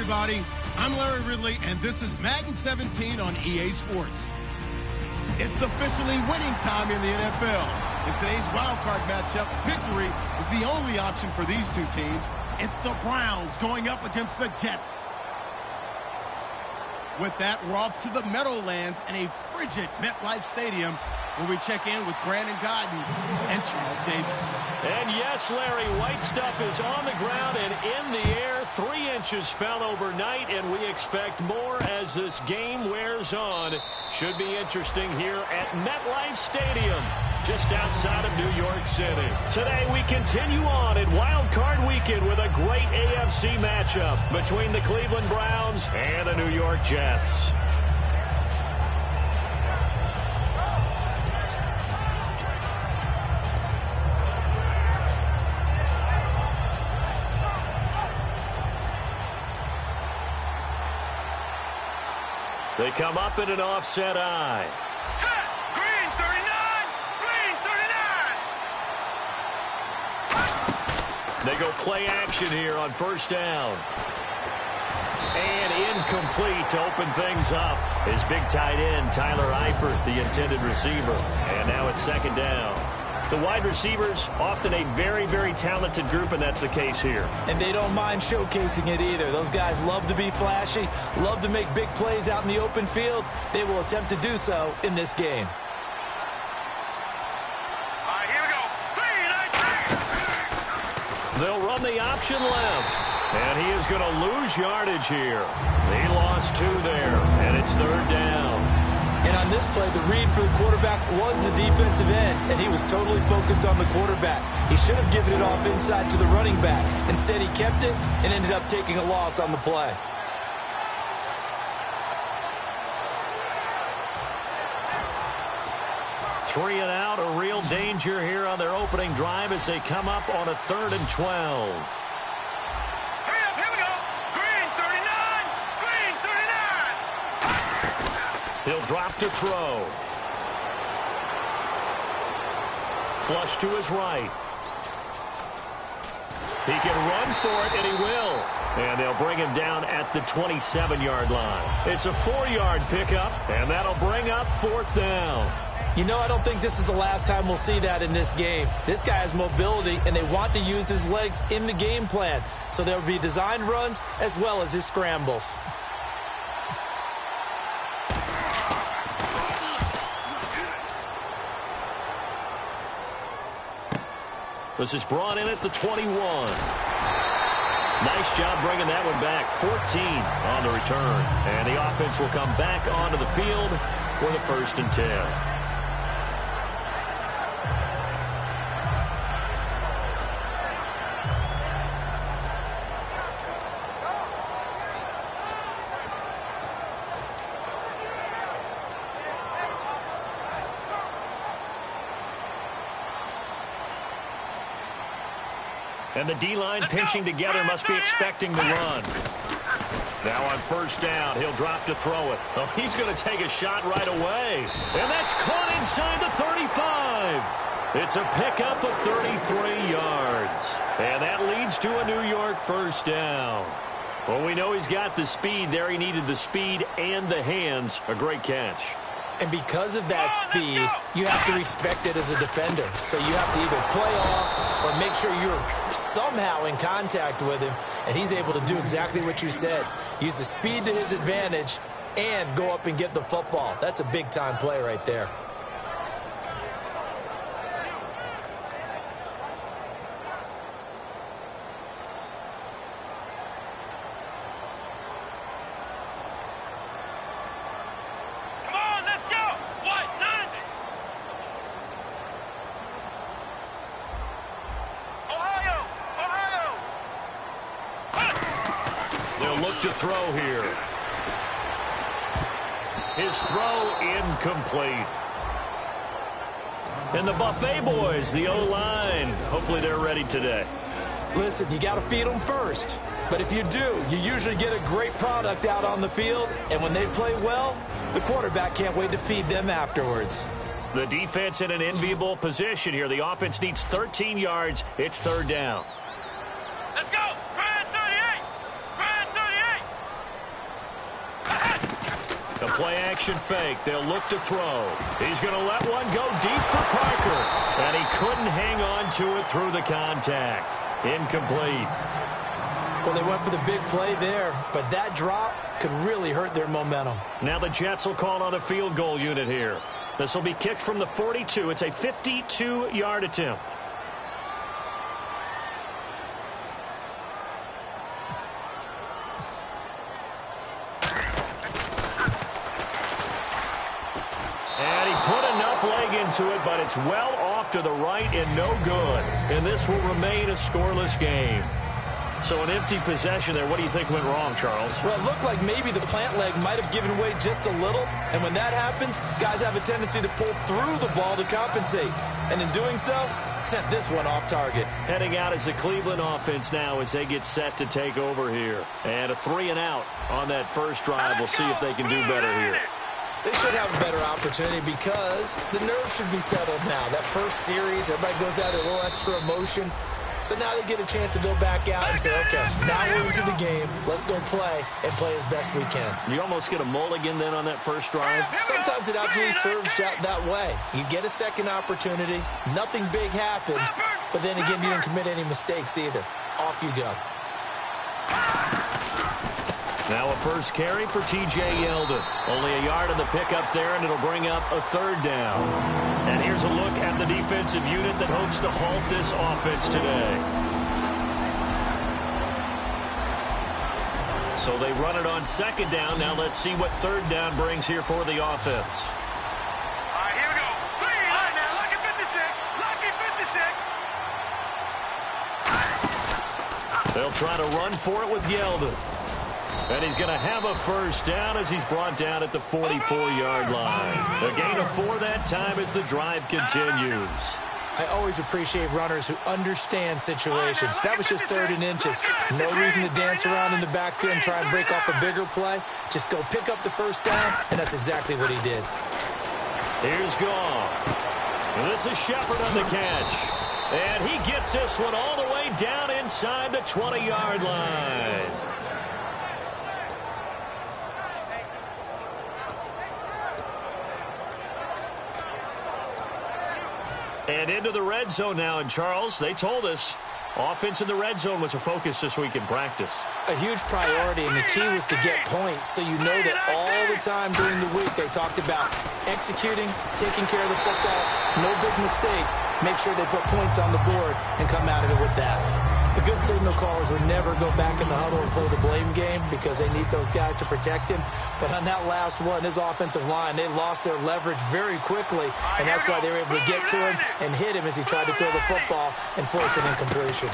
everybody. I'm Larry Ridley, and this is Madden 17 on EA Sports. It's officially winning time in the NFL. In today's wildcard matchup, victory is the only option for these two teams. It's the Browns going up against the Jets. With that, we're off to the Meadowlands in a frigid MetLife Stadium, where we check in with Brandon Gaudin and Charles Davis. And yes, Larry, white stuff is on the ground and in the air. 3 inches fell overnight, and we expect more as this game wears on. Should be interesting here at MetLife Stadium, just outside of New York City. Today, we continue on in Wild Card Weekend with a great AFC matchup between the Cleveland Browns and the New York Jets. They come up in an offset eye. Set! Green 39! Green 39! They go play action here on first down. And incomplete to open things up. His big tight end, Tyler Eifert, the intended receiver. And now it's second down. The wide receivers, often a very, very talented group, and that's the case here. And they don't mind showcasing it either. Those guys love to be flashy, love to make big plays out in the open field. They will attempt to do so in this game. All right, here we go. 3, 19! They'll run the option left. And he is going to lose yardage here. He lost 2 there, and it's third down. And on this play, the read for the quarterback was the defensive end, and he was totally focused on the quarterback. He should have given it off inside to the running back. Instead, he kept it and ended up taking a loss on the play. Three and out, a real danger here on their opening drive as they come up on a 3rd and 12. He'll drop to throw. Flush to his right. He can run for it, and he will. And they'll bring him down at the 27-yard line. It's a 4-yard pickup, and that'll bring up 4th down. You know, I don't think this is the last time we'll see that in this game. This guy has mobility, and they want to use his legs in the game plan. So there will be designed runs as well as his scrambles. This is brought in at the 21. Nice job bringing that one back. 14 on the return. And the offense will come back onto the field for the 1st and 10. And the D-line pinching together must be expecting the run. Now on first down, he'll drop to throw it. Oh, he's going to take a shot right away. And that's caught inside the 35. It's a pickup of 33 yards. And that leads to a New York first down. Well, we know he's got the speed there. He needed the speed and the hands. A great catch. And because of that speed, you have to respect it as a defender. So you have to either play off or make sure you're somehow in contact with him. And he's able to do exactly what you said. Use the speed to his advantage and go up and get the football. That's a big-time play right there. To throw here. His throw incomplete. And the Buffet boys, the O-line, hopefully they're ready today. Listen, you got to feed them first. But if you do, you usually get a great product out on the field. And when they play well, the quarterback can't wait to feed them afterwards. The defense in an enviable position here. The offense needs 13 yards. It's third down. Let's go! Brand 38! Brand 38! play action fake. They'll look to throw. He's going to let one go deep for Parker. And he couldn't hang on to it through the contact. Incomplete. Well, they went for the big play there, but that drop could really hurt their momentum. Now the Jets will call on a field goal unit here. This will be kicked from the 42. It's a 52-yard attempt. And he put enough leg into it, but it's well off to the right and no good. And this will remain a scoreless game. So an empty possession there. What do you think went wrong, Charles? Well, it looked like maybe the plant leg might have given way just a little. And when that happens, guys have a tendency to pull through the ball to compensate. And in doing so, sent this one off target. Heading out is the Cleveland offense now as they get set to take over here. And a 3-and-out on that first drive. We'll see if they can do better here. They should have a better opportunity because the nerves should be settled now. That first series, everybody goes out a little extra emotion. So now they get a chance to go back out and say, okay, now we're into the game. Let's go play and play as best we can. You almost get a mulligan then on that first drive? Sometimes it absolutely serves that way. You get a second opportunity. Nothing big happened. But then again, you didn't commit any mistakes either. Off you go. Now a first carry for T.J. Yeldon. Only a yard on the pickup there, and it'll bring up a third down. And here's a look at the defensive unit that hopes to halt this offense today. So they run it on second down. Now let's see what third down brings here for the offense. All right, here we go. All right, now, lucky 56. Lucky 56. They'll try to run for it with Yeldon. And he's going to have a first down as he's brought down at the 44-yard line. A gain of 4 that time as the drive continues. I always appreciate runners who understand situations. That was just 3rd and inches. No reason to dance around in the backfield and try and break off a bigger play. Just go pick up the first down, and that's exactly what he did. Here's Goff. This is Shepard on the catch. And he gets this one all the way down inside the 20-yard line. And into the red zone now. And, Charles, they told us offense in the red zone was a focus this week in practice. A huge priority, and the key was to get points. So you know that all the time during the week they talked about executing, taking care of the football, no big mistakes. Make sure they put points on the board and come out of it with that. The good signal callers would never go back in the huddle and play the blame game because they need those guys to protect him. But on that last one, his offensive line, they lost their leverage very quickly, and that's why they were able to get to him and hit him as he tried to throw the football and force an incompletion.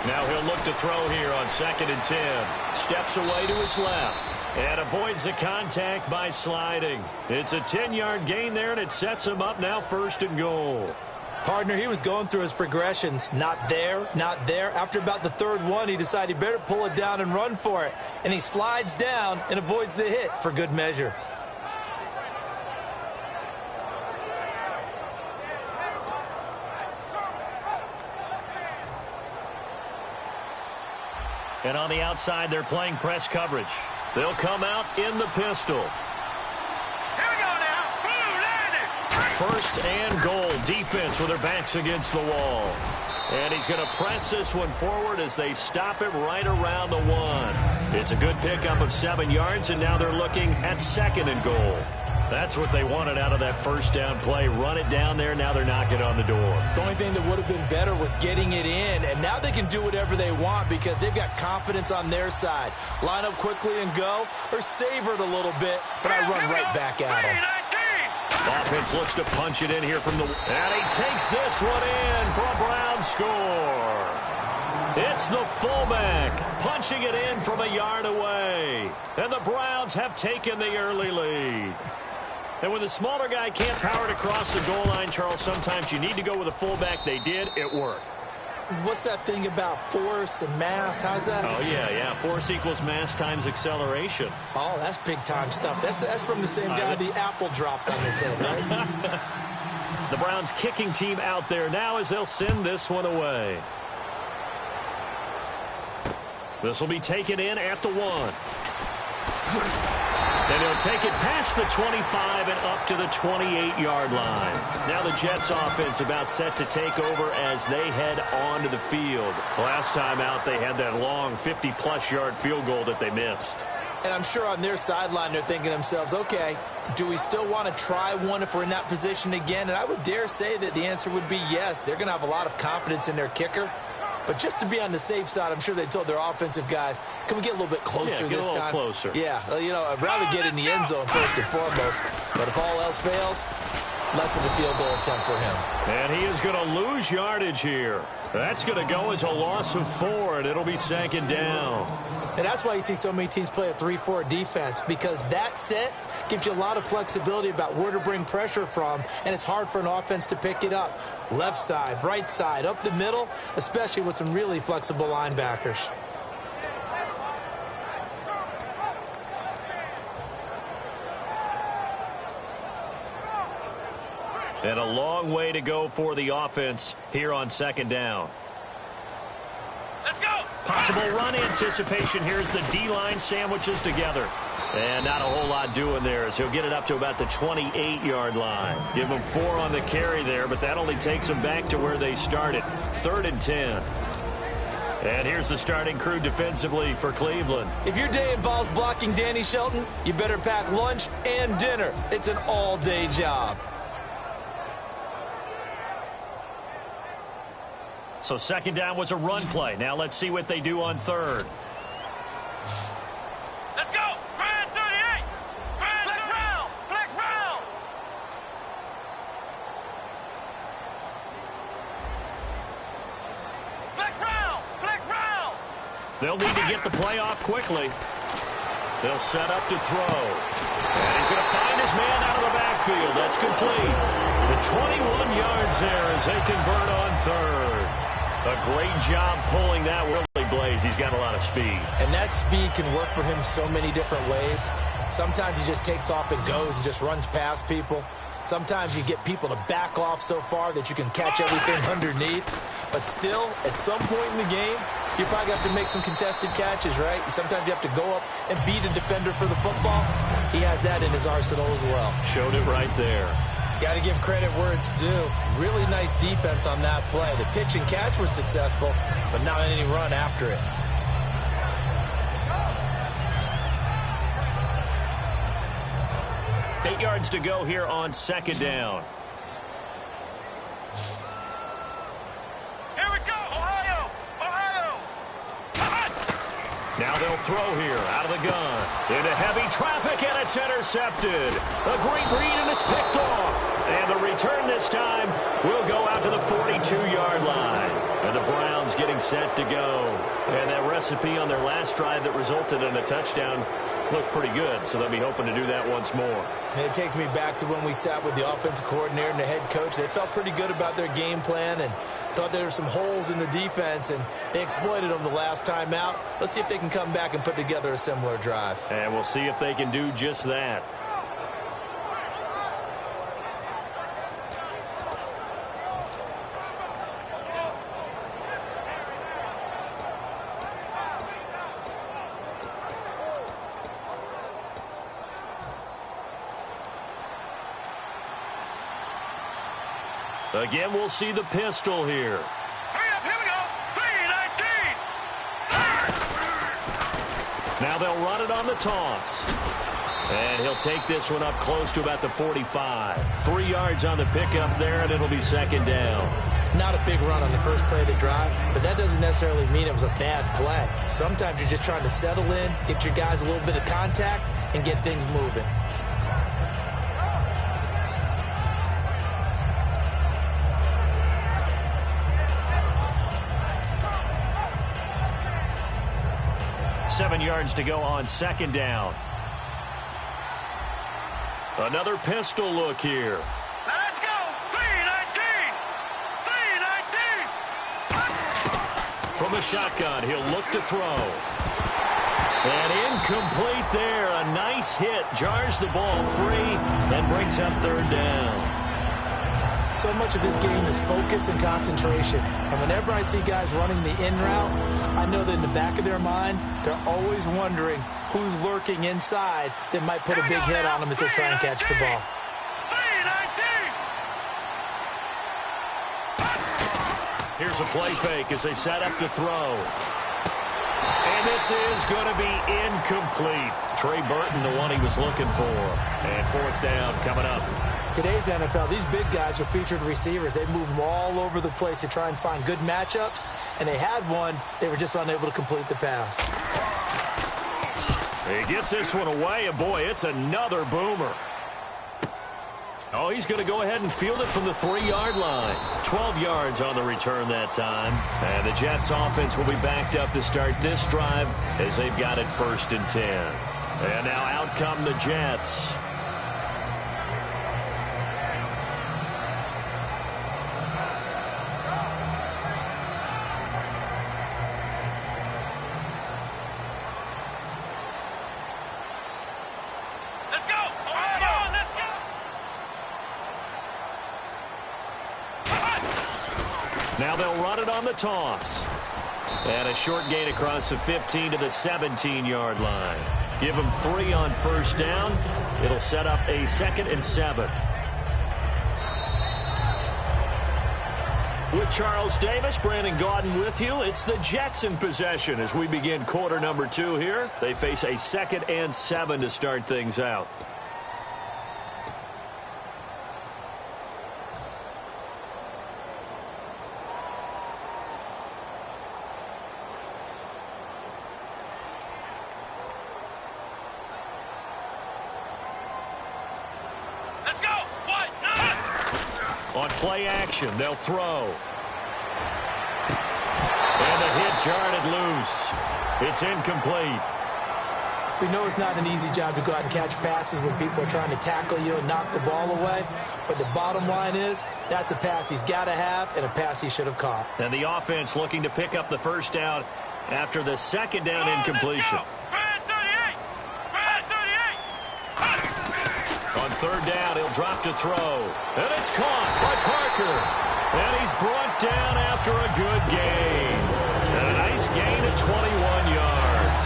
Now he'll look to throw here on 2nd and 10. Steps away to his left and avoids the contact by sliding. It's a 10-yard gain there, and it sets him up now 1st and goal. Partner, he was going through his progressions. Not there, not there. After about the 3rd one, he decided he better pull it down and run for it. And he slides down and avoids the hit for good measure. And on the outside, they're playing press coverage. They'll come out in the pistol. Here we go now. Boom, landed. 1st and goal. Defense with their backs against the wall. And he's going to press this one forward as they stop it right around the 1. It's a good pickup of 7 yards, and now they're looking at 2nd and goal. That's what they wanted out of that first down play. Run it down there. Now they're knocking on the door. The only thing that would have been better was getting it in. And now they can do whatever they want because they've got confidence on their side. Line up quickly and go, or savor it a little bit, but I run right back at them. Offense looks to punch it in here from the... And he takes this one in for a Brown score. It's the fullback punching it in from a yard away. And the Browns have taken the early lead. And when the smaller guy can't power it across the goal line, Charles, sometimes you need to go with a fullback. They did. It worked. What's that thing about force and mass? How's that? Oh, yeah. Force equals mass times acceleration. Oh, that's big-time stuff. That's from the same guy the apple dropped on his head, right? The Browns kicking team out there now as they'll send this one away. This will be taken in at the 1. And he'll take it past the 25 and up to the 28-yard line. Now the Jets offense about set to take over as they head onto the field. Last time out, they had that long 50-plus yard field goal that they missed. And I'm sure on their sideline they're thinking to themselves, okay, do we still want to try one if we're in that position again? And I would dare say that the answer would be yes. They're going to have a lot of confidence in their kicker. But just to be on the safe side, I'm sure they told their offensive guys, can we get a little bit closer this time? Closer. Yeah, you know, I'd rather get in the end zone first and foremost. But if all else fails, less of a field goal attempt for him. And he is going to lose yardage here. That's going to go as a loss of 4, and it'll be second down. And that's why you see so many teams play a 3-4 defense, because that set gives you a lot of flexibility about where to bring pressure from, and it's hard for an offense to pick it up. Left side, right side, up the middle, especially with some really flexible linebackers. And a long way to go for the offense here on second down. Let's go. Possible run anticipation. Here's the D-line sandwiches together. And not a whole lot doing there as he'll get it up to about the 28-yard line. Give him 4 on the carry there, but that only takes them back to where they started. 3rd and 10. And here's the starting crew defensively for Cleveland. If your day involves blocking Danny Shelton, you better pack lunch and dinner. It's an all-day job. So second down was a run play. Now let's see what they do on 3rd. Let's go. Grand 38. Grand flex round. Flex round. Flex round. Flex round. They'll need to get the play off quickly. They'll set up to throw. And he's going to find his man out of the backfield. That's complete. The 21 yards there as they convert on 3rd. A great job pulling that. Willie Blaze, he's got a lot of speed. And that speed can work for him so many different ways. Sometimes he just takes off and goes and just runs past people. Sometimes you get people to back off so far that you can catch everything underneath. But still, at some point in the game, you probably have to make some contested catches, right? Sometimes you have to go up and beat a defender for the football. He has that in his arsenal as well. Showed it right there. Got to give credit where it's due. Really nice defense on that play. The pitch and catch was successful, but not any run after it. Eight yards to go here on second down. Here we go. Ohio. Ohio. Now they'll throw here out of the gun. Into heavy traffic, and it's intercepted. A great read, and it's picked off. And the return this time will go out to the 42-yard line. And the Browns getting set to go. And that recipe on their last drive that resulted in a touchdown looked pretty good, so they'll be hoping to do that once more. And it takes me back to when we sat with the offensive coordinator and the head coach. They felt pretty good about their game plan and thought there were some holes in the defense, and they exploited them the last time out. Let's see if they can come back and put together a similar drive. And we'll see if they can do just that. Again, we'll see the pistol here. Hurry up, here we go. 3-19. Now they'll run it on the toss. And he'll take this one up close to about the 45. 3 yards on the pickup there, and it'll be second down. Not a big run on the first play of the drive, but that doesn't necessarily mean it was a bad play. Sometimes you're just trying to settle in, get your guys a little bit of contact, and get things moving. Seven yards to go on second down. Another pistol look here. Now let's go. 3-19. 3-19. From the shotgun, he'll look to throw. And incomplete there. A nice hit. Jars the ball free and brings up third down. So much of his game is focus and concentration. And whenever I see guys running the in route, I know that in the back of their mind, they're always wondering who's lurking inside that might put a big hit on them as they try and catch the ball. Here's a play fake as they set up to throw. And this is going to be incomplete. Trey Burton, the one he was looking for. And fourth down coming up. Today's NFL, these big guys are featured receivers. They move them all over the place to try and find good matchups. And they had one. They were just unable to complete the pass. He gets this one away, and boy, it's another boomer. Oh, he's going to go ahead and field it from the 3-yard line. 12 yards on the return that time. And the Jets offense will be backed up to start this drive as they've got it 1st and 10. And now out come the Jets. Now they'll run it on the toss. And a short gain across the 15 to the 17-yard line. Give them 3 on 1st down. It'll set up a 2nd and 7. With Charles Davis, Brandon Gaudin with you. It's the Jets in possession as we begin quarter number 2 here. They face a 2nd and 7 to start things out. On play action, they'll throw. And the hit jarred loose. It's incomplete. We know it's not an easy job to go out and catch passes when people are trying to tackle you and knock the ball away. But the bottom line is, that's a pass he's got to have and a pass he should have caught. And the offense looking to pick up the 1st down after the 2nd down incompletion. On 3rd down, he'll drop to throw. And it's caught by Parker. And he's brought down after a good gain. And a nice gain of 21 yards.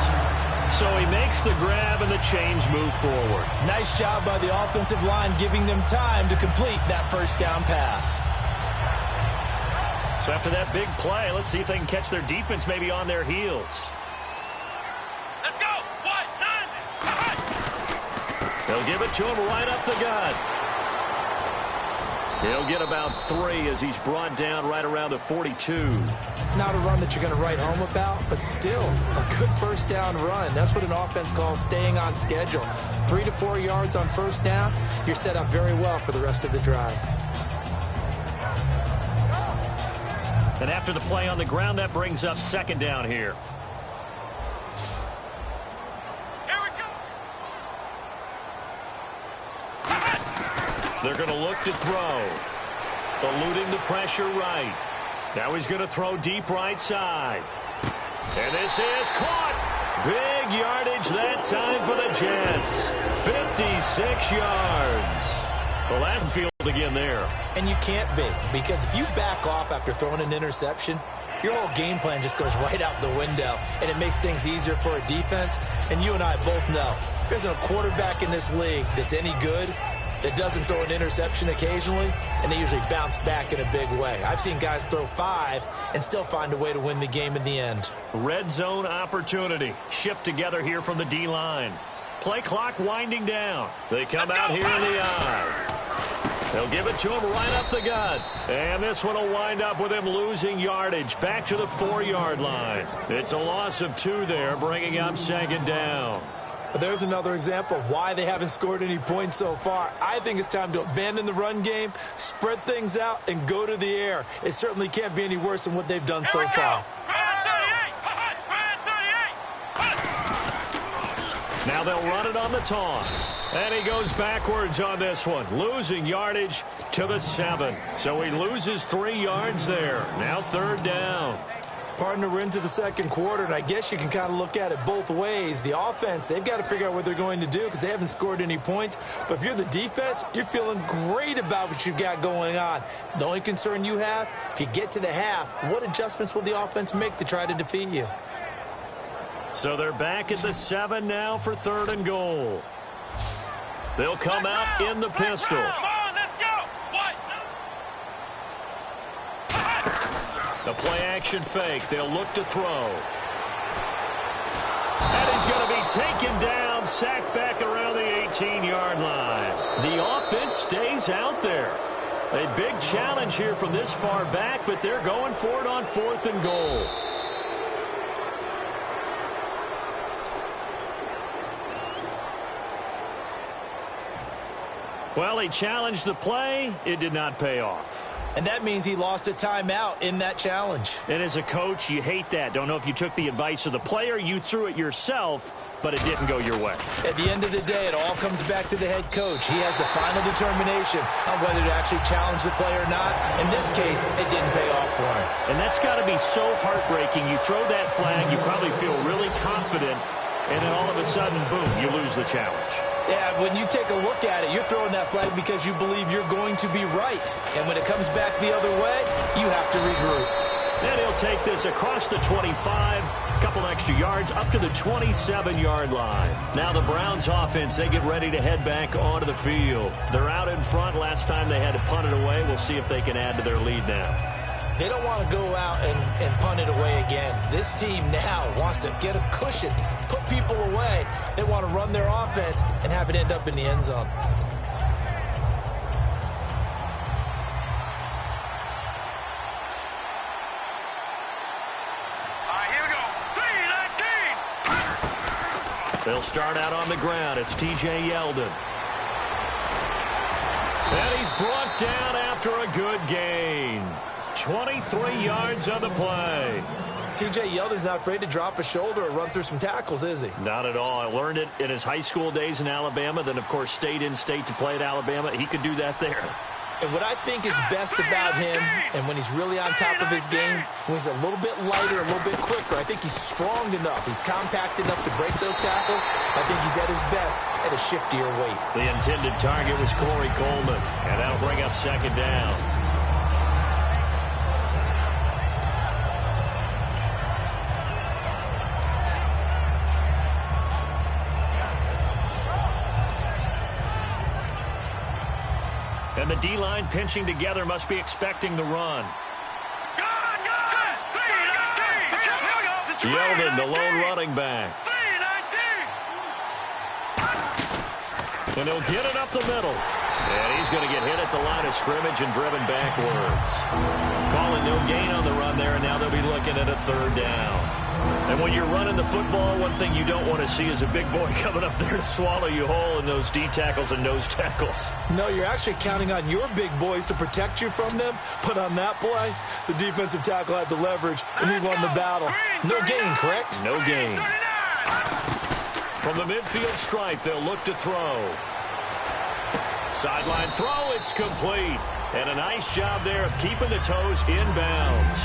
So he makes the grab and the chains move forward. Nice job by the offensive line giving them time to complete that 1st down pass. So after that big play, let's see if they can catch their defense maybe on their heels. They'll give it to him right up the gut. He'll get about 3 as he's brought down right around the 42. Not a run that you're going to write home about, but still a good 1st down run. That's what an offense calls staying on schedule. 3 to 4 yards on 1st down, you're set up very well for the rest of the drive. And after the play on the ground, that brings up 2nd down here. They're going to look to throw. Eluding the pressure right. Now he's going to throw deep right side. And this is caught. Big yardage that time for the Jets. 56 yards. Well, that's field again there. And you can't be, because if you back off after throwing an interception, your whole game plan just goes right out the window, and it makes things easier for a defense. And you and I both know there's a quarterback in this league that's any good that doesn't throw an interception occasionally, and they usually bounce back in a big way. I've seen guys throw 5 and still find a way to win the game in the end. Red zone opportunity. Shift together here from the D-line. Play clock winding down. They come out here in the eye. They'll give it to him right up the gut. And this one will wind up with him losing yardage back to the 4-yard line. It's a loss of 2 there, bringing up 2nd down. There's another example of why they haven't scored any points so far. I think it's time to abandon the run game, spread things out, and go to the air. It certainly can't be any worse than what they've done so far. Now they'll run it on the toss. And he goes backwards on this one, losing yardage to the 7. So he loses 3 yards there. Now 3rd down. Partner, we're into the second quarter, and I guess you can kind of look at it both ways. The offense, they've got to figure out what they're going to do because they haven't scored any points. But if you're the defense, you're feeling great about what you've got going on. The only concern you have, if you get to the half, what adjustments will the offense make to try to defeat you? So they're back at the 7 now for 3rd and goal. They'll come out in the pistol. Come on, let's go. The play-action fake. They'll look to throw. And he's going to be taken down, sacked back around the 18-yard line. The offense stays out there. A big challenge here from this far back, but they're going for it on 4th and goal. Well, he challenged the play. It did not pay off. And that means he lost a timeout in that challenge. And as a coach, you hate that. Don't know if you took the advice of the player, you threw it yourself, but it didn't go your way. At the end of the day, it all comes back to the head coach. He has the final determination on whether to actually challenge the play or not. In this case, it didn't pay off for him. And that's got to be so heartbreaking. You throw that flag, you probably feel really confident, and then all of a sudden, boom, you lose the challenge. Yeah, when you take a look at it, you're throwing that flag because you believe you're going to be right. And when it comes back the other way, you have to regroup. And he'll take this across the 25, a couple extra yards, up to the 27-yard line. Now the Browns offense, they get ready to head back onto the field. They're out in front. Last time they had to punt it away. We'll see if they can add to their lead now. They don't want to go out and punt it away again. This team now wants to get a cushion, put people away. They want to run their offense and have it end up in the end zone. Here we go. 3-19. They'll start out on the ground. It's T.J. Yeldon. And he's brought down after a good gain. 23 yards on the play. T.J. Yeldon's not afraid to drop a shoulder or run through some tackles, is he? Not at all. I learned it in his high school days in Alabama, then, of course, stayed in state to play at Alabama. He could do that there. And what I think is best about him, and when he's really on top of his game, when he's a little bit lighter, a little bit quicker, I think he's strong enough. He's compact enough to break those tackles. I think he's at his best at a shiftier weight. The intended target was Corey Coleman, and that'll bring up 2nd down. And the D-line pinching together must be expecting the run. Yeldon, the lone running back. And he'll get it up the middle. And he's going to get hit at the line of scrimmage and driven backwards. Calling no gain on the run there, and now they'll be looking at a 3rd down. And when you're running the football, one thing you don't want to see is a big boy coming up there to swallow you whole in those D tackles and nose tackles. No, you're actually counting on your big boys to protect you from them. But on that play, the defensive tackle had the leverage, and he won the battle. No gain, correct? No gain. From the midfield stripe, they'll look to throw. Sideline throw, it's complete. And a nice job there of keeping the toes inbounds.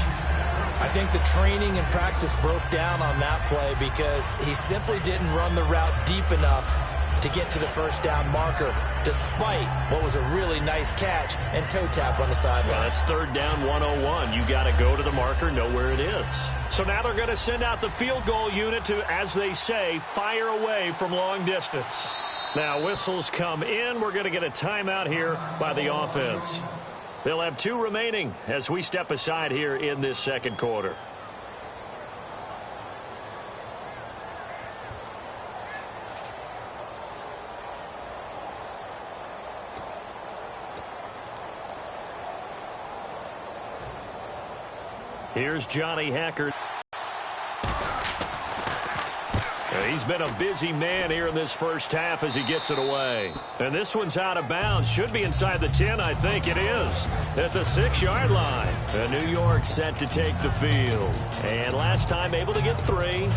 I think the training and practice broke down on that play because he simply didn't run the route deep enough to get to the 1st down marker, despite what was a really nice catch and toe tap on the sideline. Well, that's 3rd down 101. You got to go to the marker, know where it is. So now they're going to send out the field goal unit to, as they say, fire away from long distance. Now whistles come in. We're going to get a timeout here by the offense. They'll have 2 remaining as we step aside here in this second quarter. Here's Johnny Hackert. He's been a busy man here in this first half as he gets it away. And this one's out of bounds. Should be inside the 10, I think it is. At the 6-yard line. And New York set to take the field. And last time able to get 3.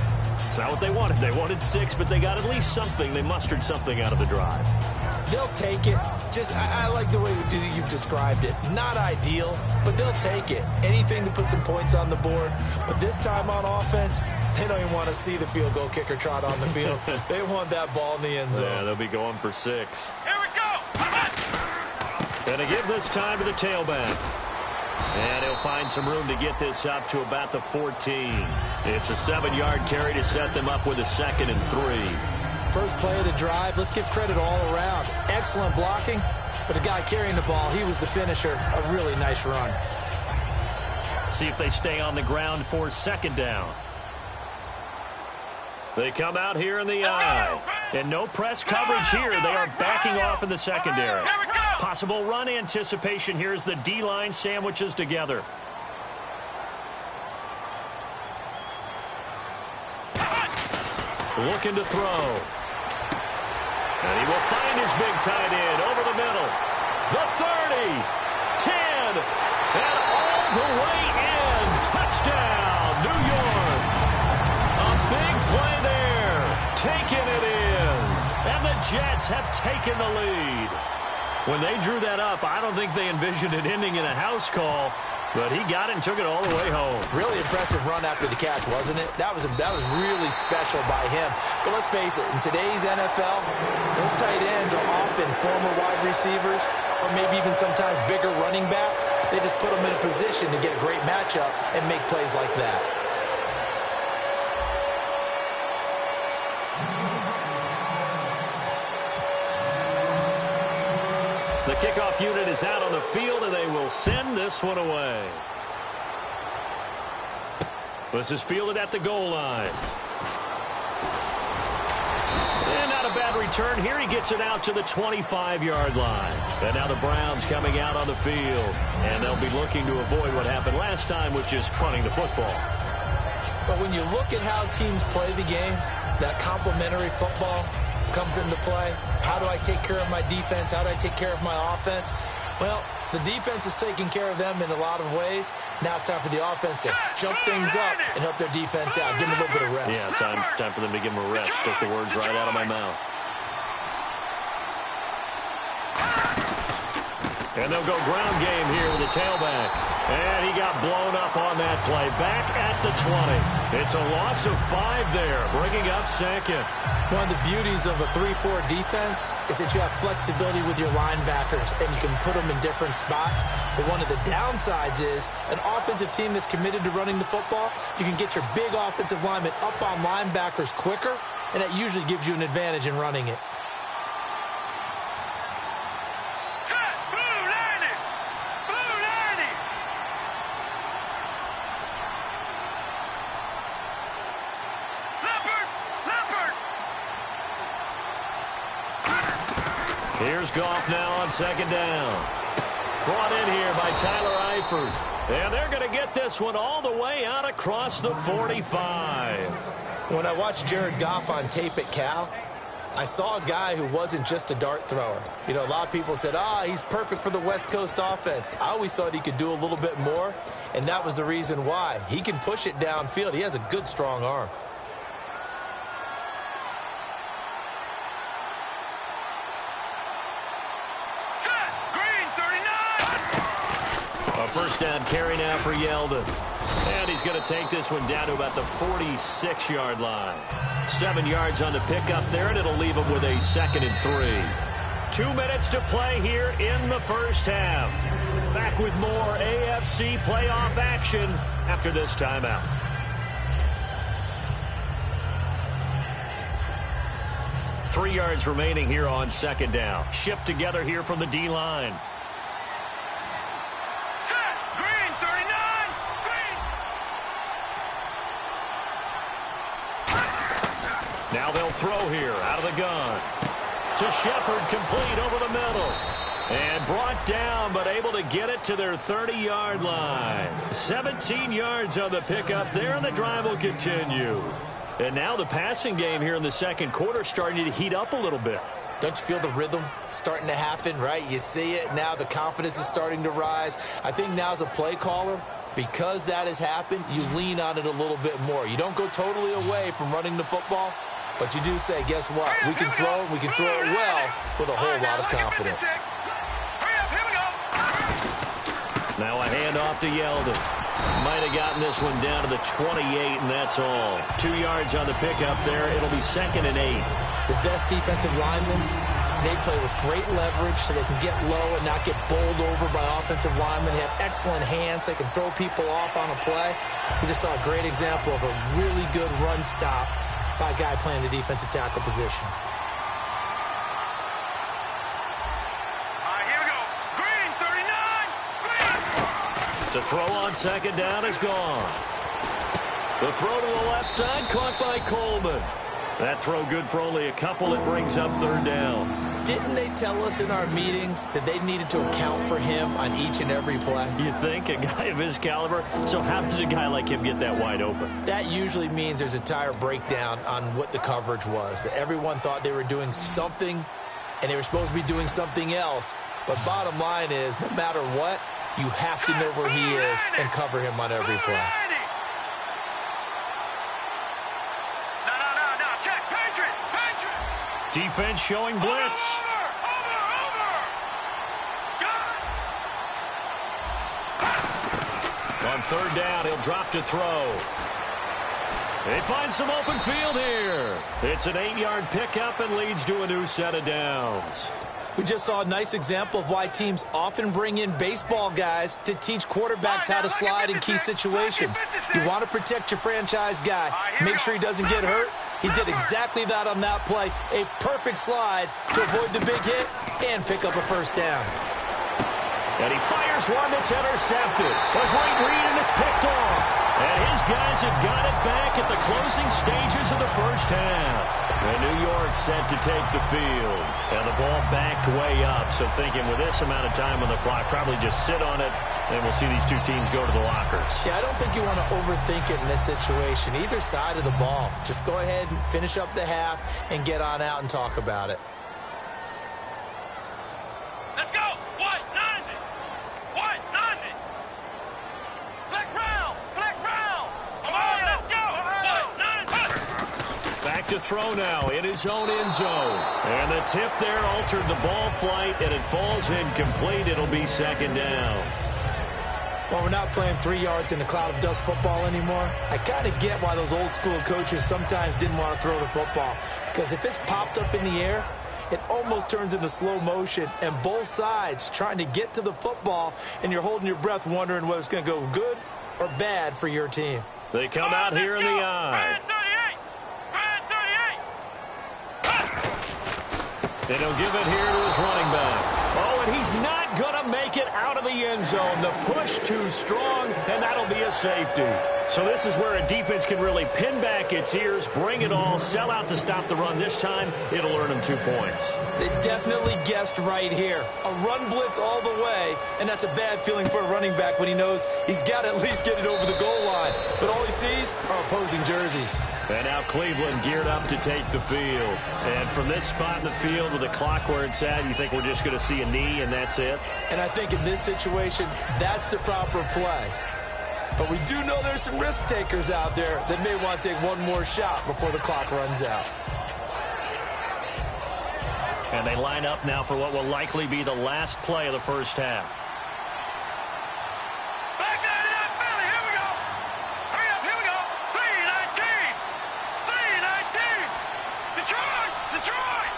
That's not what they wanted. They wanted 6, but they got at least something. They mustered something out of the drive. They'll take it. I like the way you've described it. Not ideal, but they'll take it. Anything to put some points on the board. But this time on offense, they don't even want to see the field goal kicker trot on the field. They want that ball in the end zone. Yeah, they'll be going for 6. Here we go. And to give this time to the tailback. And he'll find some room to get this up to about the 14. It's a 7-yard carry to set them up with a 2nd and 3. First play of the drive, let's give credit all around. Excellent blocking, but the guy carrying the ball, he was the finisher. A really nice run. See if they stay on the ground for 2nd down. They come out here in the eye. And no press coverage here. They are backing off in the secondary. Possible run anticipation here as the D-line sandwiches together. Looking to throw. And he will find his big tight end over the middle. The 30, 10, and all the way in. Touchdown, New York. A big play there. Taking it in. And the Jets have taken the lead. When they drew that up, I don't think they envisioned it ending in a house call. But he got it and took it all the way home. Really impressive run after the catch, wasn't it? That was really special by him. But let's face it, in today's NFL, those tight ends are often former wide receivers or maybe even sometimes bigger running backs. They just put them in a position to get a great matchup and make plays like that. The kickoff unit is out on the field, and they will send this one away. This is fielded at the goal line. And not a bad return here. He gets it out to the 25-yard line. And now the Browns coming out on the field. And they'll be looking to avoid what happened last time, which is punting the football. But when you look at how teams play the game, that complementary football comes into play. How do I take care of my defense? How do I take care of my offense? Well, the defense is taking care of them in a lot of ways. Now it's time for the offense to jump things up and help their defense out. Give them a little bit of rest. Yeah, time for them to give them a rest. Took the words right out of my mouth. And they'll go ground game here with the tailback. And he got blown up on that play. Back at the 20. It's a loss of 5 there, bringing up 2nd. One of the beauties of a 3-4 defense is that you have flexibility with your linebackers, and you can put them in different spots. But one of the downsides is an offensive team that's committed to running the football, you can get your big offensive linemen up on linebackers quicker, and that usually gives you an advantage in running it. Here's Goff now on 2nd down. Brought in here by Tyler Eifert. And they're going to get this one all the way out across the 45. When I watched Jared Goff on tape at Cal, I saw a guy who wasn't just a dart thrower. You know, a lot of people said, he's perfect for the West Coast offense. I always thought he could do a little bit more, and that was the reason why. He can push it downfield. He has a good, strong arm. A first down carry now for Yeldon. And he's going to take this one down to about the 46-yard line. 7 yards on the pickup there, and it'll leave him with a 2nd and 3. 2 minutes to play here in the first half. Back with more AFC playoff action after this timeout. Three yards remaining here on 2nd down. Shift together here from the D-line. Now they'll throw here out of the gun. To Shepard, complete over the middle. And brought down, but able to get it to their 30-yard line. 17 yards on the pickup there, and the drive will continue. And now the passing game here in the second quarter starting to heat up a little bit. Don't you feel the rhythm starting to happen, right? You see it. Now the confidence is starting to rise. I think now as a play caller, because that has happened, you lean on it a little bit more. You don't go totally away from running the football, but you do say, guess what? We can throw it, we can throw it well with a whole lot of confidence. Now a handoff to Yeldon. Might have gotten this one down to the 28, and that's all. 2 yards on the pickup there. It'll be 2nd and 8. The best defensive linemen, they play with great leverage so they can get low and not get bowled over by offensive linemen. They have excellent hands. They can throw people off on a play. We just saw a great example of a really good run stop by a guy playing the defensive tackle position. Here we go. Green, 39. Green. The throw on 2nd down is gone. The throw to the left side caught by Coleman. That throw good for only a couple. It brings up 3rd down. Didn't they tell us in our meetings that they needed to account for him on each and every play? You think? A guy of his caliber? So how does a guy like him get that wide open? That usually means there's a tire breakdown on what the coverage was. That everyone thought they were doing something, and they were supposed to be doing something else. But bottom line is, no matter what, you have to know where he is and cover him on every play. Defense showing blitz. On 3rd down, he'll drop to throw. They find some open field here. It's an 8-yard pickup and leads to a new set of downs. We just saw a nice example of why teams often bring in baseball guys to teach quarterbacks how to slide in key situations. You want to protect your franchise guy. Make sure he doesn't get hurt. He did exactly that on that play. A perfect slide to avoid the big hit and pick up a 1st down. And he fires one that's intercepted. A great read, and it's picked off. And his guys have got it back at the closing stages of the 1st half. And New York set to take the field. And the ball backed way up. So thinking with this amount of time on the clock, probably just sit on it, and we'll see these two teams go to the lockers. Yeah, I don't think you want to overthink it in this situation. Either side of the ball. Just go ahead and finish up the half and get on out and talk about it. Let's go. White 90. White 90. Flex round. Flex round. Come on, let's go. White 90. Back to throw now in his own end zone. And the tip there altered the ball flight, and it falls incomplete. It'll be 2nd down. Well, we're not playing 3 yards in the cloud of dust football anymore. I kind of get why those old school coaches sometimes didn't want to throw the football. Because if it's popped up in the air, it almost turns into slow motion. And both sides trying to get to the football, and you're holding your breath wondering whether it's going to go good or bad for your team. They come out here in the eye. And he'll give it here to his running back. Oh, and he's not going to make it out of the end zone. The push too strong, and that'll be a safety. So this is where a defense can really pin back its ears, bring it all, sell out to stop the run. This time, it'll earn them 2 points. They definitely guessed right here. A run blitz all the way, and that's a bad feeling for a running back when he knows he's got to at least get it over the goal line. But all he sees are opposing jerseys. And now Cleveland geared up to take the field. And from this spot in the field with the clock where it's at, you think we're just going to see a knee and that's it? And I think in this situation, that's the proper play. But we do know there's some risk takers out there that may want to take one more shot before the clock runs out. And they line up now for what will likely be the last play of the 1st half. Back that up, Philly. Here we go. Hurry up, here we go. 3-19. 3-19. Detroit. Detroit.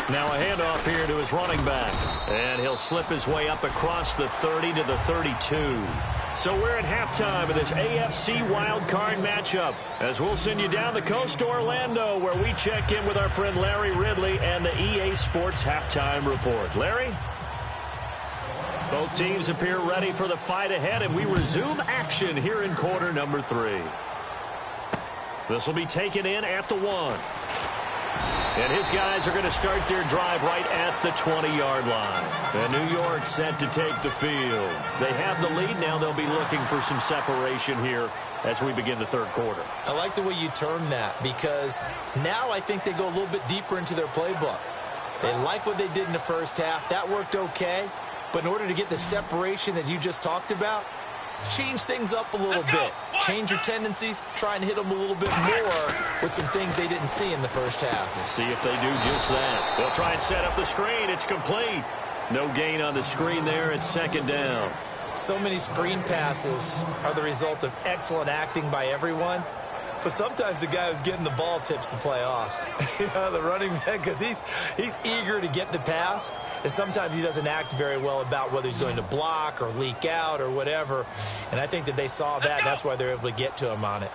Now a handoff here to his running back. And he'll slip his way up across the 30 to the 32. So we're at halftime of this AFC wildcard matchup as we'll send you down the coast to Orlando where we check in with our friend Larry Ridley and the EA Sports Halftime Report. Larry? Both teams appear ready for the fight ahead, and we resume action here in quarter number 3. This will be taken in at the 1. And his guys are going to start their drive right at the 20-yard line. And New York set to take the field. They have the lead. Now they'll be looking for some separation here as we begin the 3rd quarter. I like the way you term that because now I think they go a little bit deeper into their playbook. They like what they did in the 1st half. That worked okay. But in order to get the separation that you just talked about, change things up a little bit. Change your tendencies. Try and hit them a little bit more with some things they didn't see in the first half. We'll see if they do just that. They'll try and set up the screen. It's complete. No gain on the screen there. It's second down. So many screen passes are the result of excellent acting by everyone. But sometimes the guy who's getting the ball tips the play off. The running back, because he's eager to get the pass, and sometimes he doesn't act very well about whether he's going to block or leak out or whatever. And I think that they saw that, and that's why they're able to get to him on it.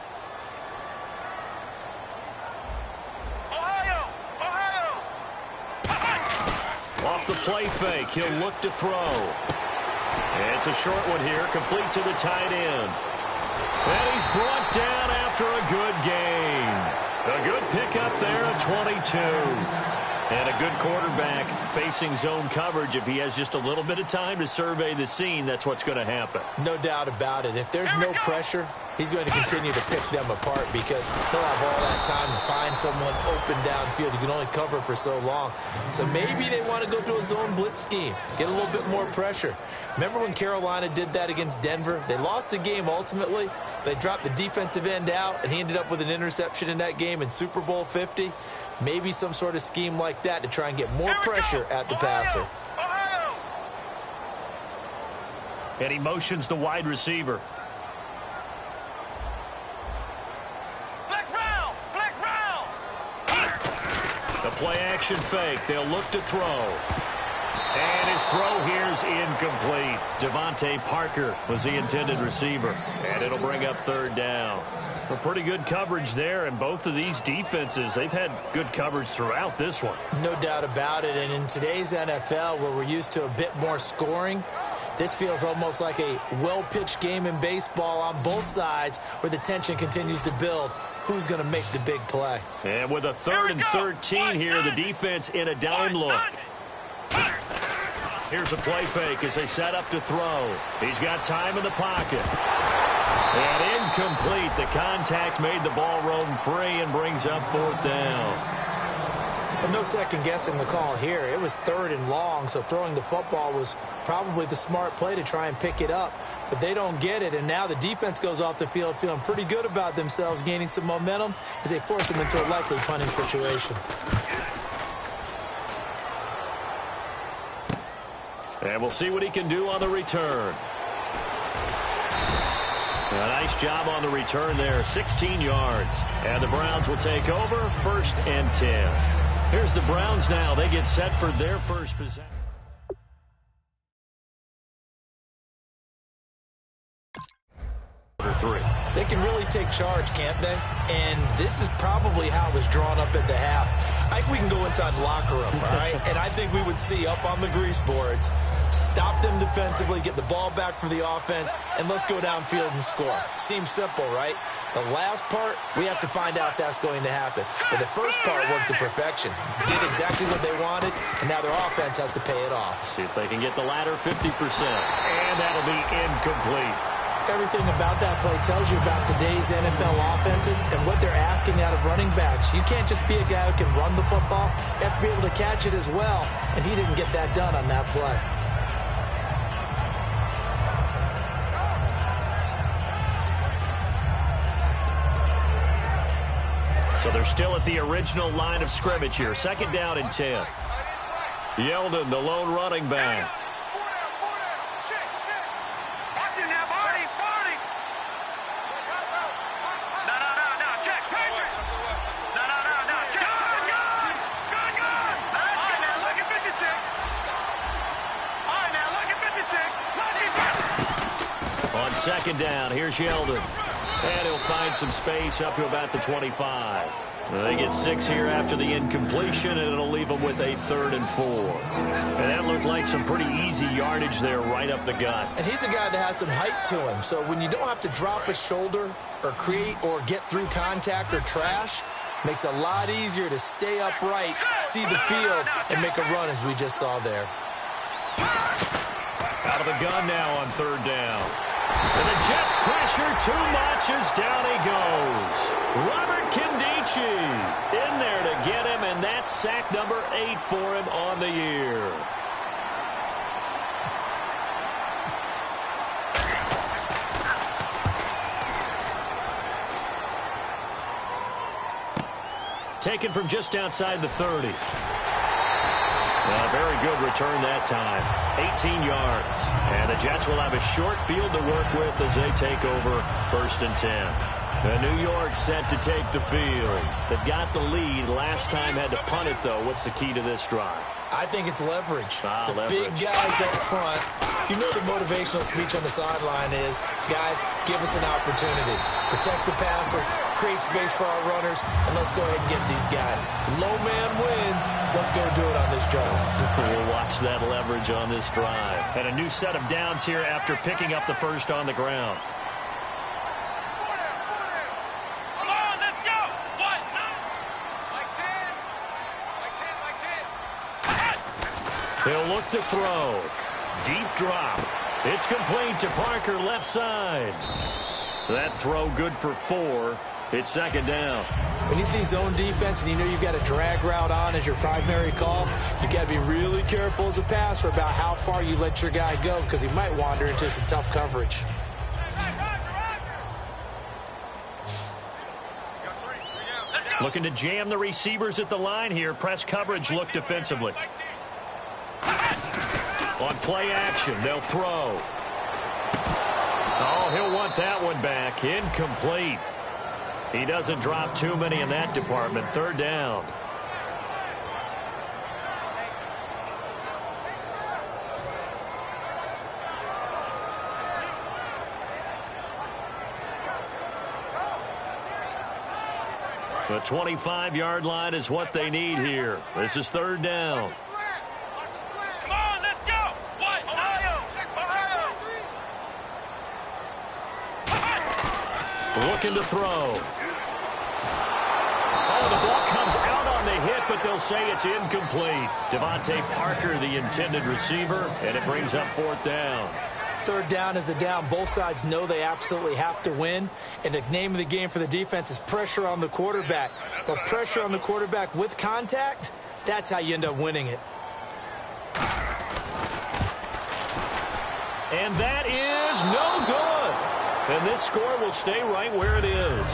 Off the play fake, he'll look to throw. And it's a short one here, complete to the tight end. And he's brought down after a good gain. A good pickup there at 22. And a good quarterback facing zone coverage. If he has just a little bit of time to survey the scene, that's what's going to happen. No doubt about it. If there's no pressure, he's going to continue to pick them apart because he'll have all that time to find someone open downfield. You can only cover for so long. So maybe they want to go to a zone blitz scheme, get a little bit more pressure. Remember when Carolina did that against Denver? They lost the game ultimately. They dropped the defensive end out, and he ended up with an interception in that game in Super Bowl 50. Maybe some sort of scheme like that to try and get more pressure at the passer. And he motions the wide receiver. The play action fake. They'll look to throw. And his throw here's incomplete. Devontae Parker was the intended receiver. And it'll bring up third down. Well, pretty good coverage there, and both of these defenses, they've had good coverage throughout this one. No doubt about it, and in today's NFL, where we're used to a bit more scoring, this feels almost like a well-pitched game in baseball on both sides where the tension continues to build. Who's going to make the big play? And with a 3rd and 13 here, the defense in a dime look. Here's a play fake as they set up to throw. He's got time in the pocket. And incomplete. The contact made the ball roam free and brings up 4th down. Well, no second guessing the call here. It was 3rd and long, so throwing the football was probably the smart play to try and pick it up. But they don't get it, and now the defense goes off the field feeling pretty good about themselves, gaining some momentum as they force them into a likely punting situation. And we'll see what he can do on the return. A nice job on the return there, 16 yards. And the Browns will take over, 1st and 10. Here's the Browns now. They get set for their first possession. They can really take charge, can't they? And this is probably how it was drawn up at the half. I think we can go inside the locker room, all right? And I think we would see up on the grease boards, stop them defensively, get the ball back for the offense, and let's go downfield and score. Seems simple, right? The last part, we have to find out if that's going to happen. But the first part worked to perfection. Did exactly what they wanted, and now their offense has to pay it off. See if they can get the latter 50%. And that'll be incomplete. Everything about that play tells you about today's NFL offenses and what they're asking out of running backs. You can't just be a guy who can run the football. You have to be able to catch it as well, and he didn't get that done on that play. So they're still at the original line of scrimmage here. 2nd down and 10. Yeldon, the lone running back. On 2nd down, here's Yeldon. And he'll find some space up to about the 25. They get 6 here after the incompletion, and it'll leave them with a 3rd and 4. And that looked like some pretty easy yardage there right up the gut. And he's a guy that has some height to him. So when you don't have to drop a shoulder or create or get through contact or trash, makes it a lot easier to stay upright, see the field, and make a run as we just saw there. Out of the gun now on 3rd down. And the Jets pressure too much as down he goes. Robert Nkemdiche in there to get him, and that's sack number 8 for him on the year. taken from just outside the 30. Very good return that time. 18 yards. And the Jets will have a short field to work with as they take over 1st and 10. New York set to take the field. They've got the lead. Last time had to punt it, though. What's the key to this drive? I think it's leverage. Leverage. Big guys up front. You know the motivational speech on the sideline is, guys, give us an opportunity. Protect the passer, create space for our runners, and let's go ahead and get these guys. Low man wins. Let's go do it on this drive. We'll watch that leverage on this drive. And a new set of downs here after picking up the first on the ground. He'll look to throw. Deep drop. It's complete to Parker, left side. That throw good for 4. It's 2nd down. When you see zone defense and you know you've got a drag route on as your primary call, you've got to be really careful as a passer about how far you let your guy go because he might wander into some tough coverage. Looking to jam the receivers at the line here. Press coverage look defensively. On play action, they'll throw. Oh, he'll want that one back. Incomplete. He doesn't drop too many in that department. 3rd down. The 25-yard line is what they need here. This is 3rd down. Looking to throw. Oh, the ball comes out on the hit, but they'll say it's incomplete. Devontae Parker, the intended receiver, and it brings up 4th down. 3rd down is the down. Both sides know they absolutely have to win. And the name of the game for the defense is pressure on the quarterback. But pressure on the quarterback with contact, that's how you end up winning it. And that is no good. And this score will stay right where it is.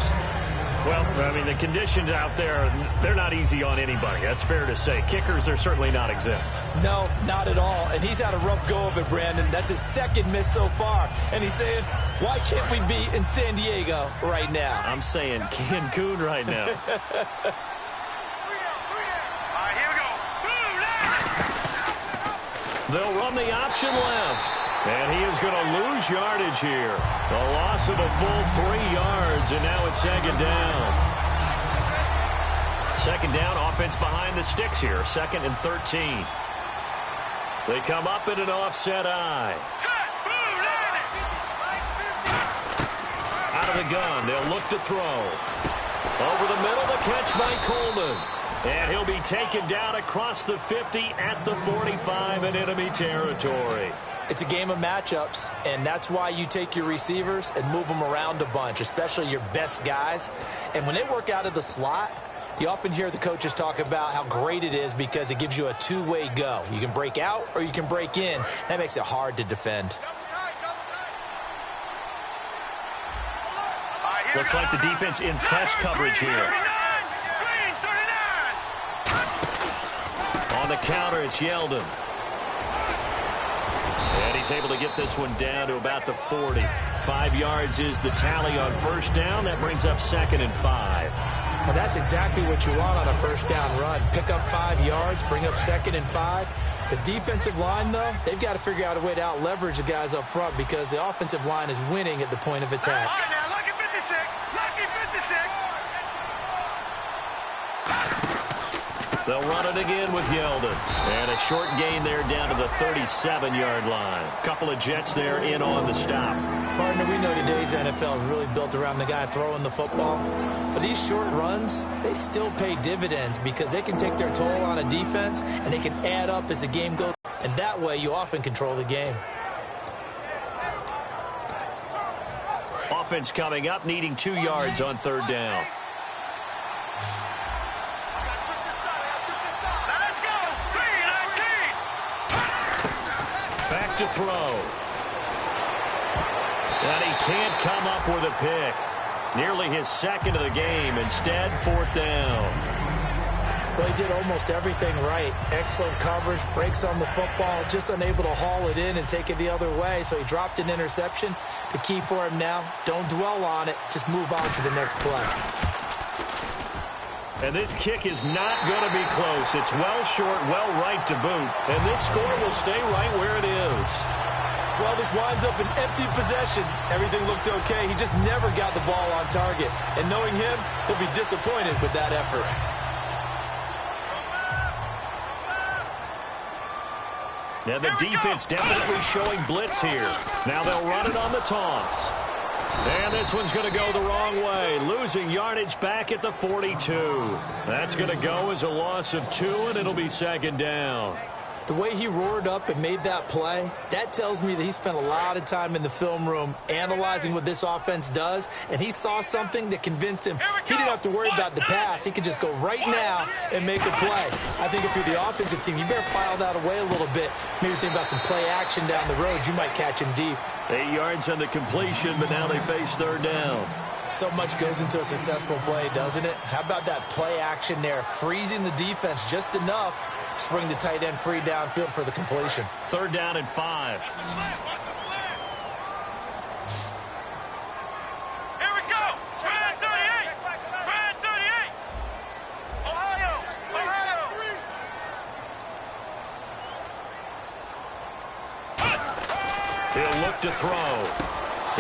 Well, I mean, the conditions out there, they're not easy on anybody. That's fair to say. Kickers are certainly not exempt. No, not at all. And he's had a rough go of it, Brandon. That's his 2nd miss so far. And he's saying, why can't we be in San Diego right now? I'm saying Cancun right now. They'll run the option left. And he is going to lose yardage here. A loss of a full 3 yards, and now it's 2nd down. 2nd down, offense behind the sticks here. 2nd and 13. They come up in an offset eye. Out of the gun, they'll look to throw. Over the middle, the catch by Coleman. And he'll be taken down across the 50 at the 45 in enemy territory. It's a game of matchups, and that's why you take your receivers and move them around a bunch, especially your best guys. And when they work out of the slot, you often hear the coaches talk about how great it is because it gives you a two-way go. You can break out or you can break in. That makes it hard to defend. Looks like the defense in press coverage here. On the counter, it's Yeldon. And he's able to get this one down to about the 40. 5 yards is the tally on 1st down. That brings up 2nd and 5. Well, that's exactly what you want on a 1st down run. Pick up 5 yards, bring up 2nd and 5. The defensive line, though, they've got to figure out a way to out-leverage the guys up front because the offensive line is winning at the point of attack. All right, now, lucky 56. Lucky 56. They'll run it again with Yeldon. And a short gain there down to the 37-yard line. Couple of Jets there in on the stop. Partner, we know today's NFL is really built around the guy throwing the football. But these short runs, they still pay dividends because they can take their toll on a defense and they can add up as the game goes. And that way you often control the game. Offense coming up, needing 2 yards on 3rd down. To throw. And he can't come up with a pick. Nearly his 2nd of the game. Instead, 4th down. Well, he did almost everything right. Excellent coverage, breaks on the football, just unable to haul it in and take it the other way. So he dropped an interception. The key for him now, don't dwell on it. Just move on to the next play. And this kick is not going to be close. It's well short, well right to boot. And this score will stay right where it is. Well, this winds up an empty possession. Everything looked okay. He just never got the ball on target. And knowing him, he'll be disappointed with that effort. Now the defense definitely showing blitz here. Now they'll run it on the toss. And this one's going to go the wrong way. Losing yardage back at the 42. That's going to go as a loss of 2, and it'll be second down. The way he roared up and made that play, that tells me that he spent a lot of time in the film room analyzing what this offense does, and he saw something that convinced him he didn't have to worry about the pass. He could just go right now and make a play. I think if you're the offensive team, you better file that away a little bit. Maybe think about some play action down the road. You might catch him deep. 8 yards on the completion, but now they face third down. So much goes into a successful play, doesn't it? How about that play action there, freezing the defense just enough to bring the tight end free downfield for the completion. Third down and 5. Watch the slant. Watch the slant. Here we go. Brad 38. Brad 38. Ohio. He'll look to throw.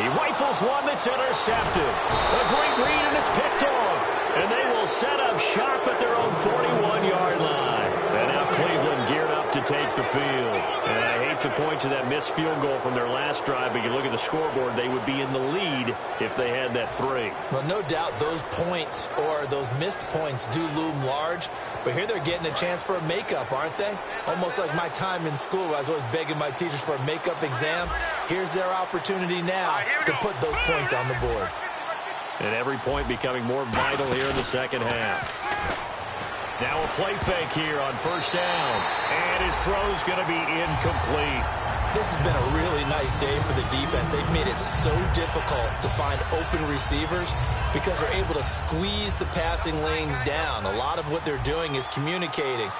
He rifles one that's intercepted. A great read, and it's picked off. And they will set up shop at their own 41-yard line. And now Cleveland geared up to take the field. And I hate to point to that missed field goal from their last drive, but you look at the scoreboard, they would be in the lead if they had that 3. Well, no doubt those points or those missed points do loom large, but here they're getting a chance for a makeup, aren't they? Almost like my time in school. I was always begging my teachers for a makeup exam. Here's their opportunity now to put those points on the board. And every point becoming more vital here in the second half. Now a play fake here on first down. And his throw's going to be incomplete. This has been a really nice day for the defense. They've made it so difficult to find open receivers because they're able to squeeze the passing lanes down. A lot of what they're doing is communicating.